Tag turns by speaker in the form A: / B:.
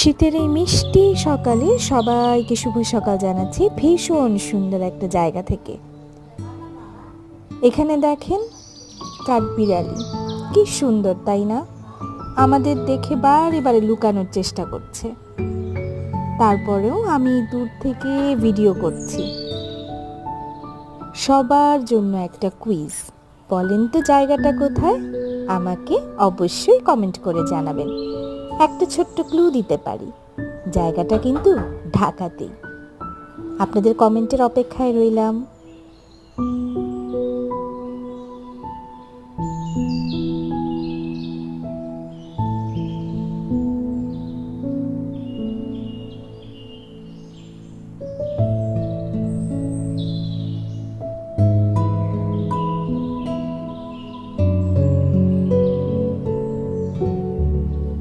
A: শীতের এই মিষ্টি সকালে সবাইকে শুভ সকাল জানাচ্ছি ভীষণ সুন্দর একটা জায়গা থেকে। এখানে দেখেন কাঠবিড়ালি, কি সুন্দর তাই না? আমাদের দেখে বারে বারে লুকানোর চেষ্টা করছে, তারপরেও আমি দূর থেকে ভিডিও করছি। সবার জন্য একটা কুইজ, বলেন তো জায়গাটা কোথায়? আমাকে অবশ্যই কমেন্ট করে জানাবেন। একটা ছোট্ট ক্লু দিতে পারি, জায়গাটা কিন্তু ঢাকাতেই। আপনাদের কমেন্টের অপেক্ষায় রইলাম।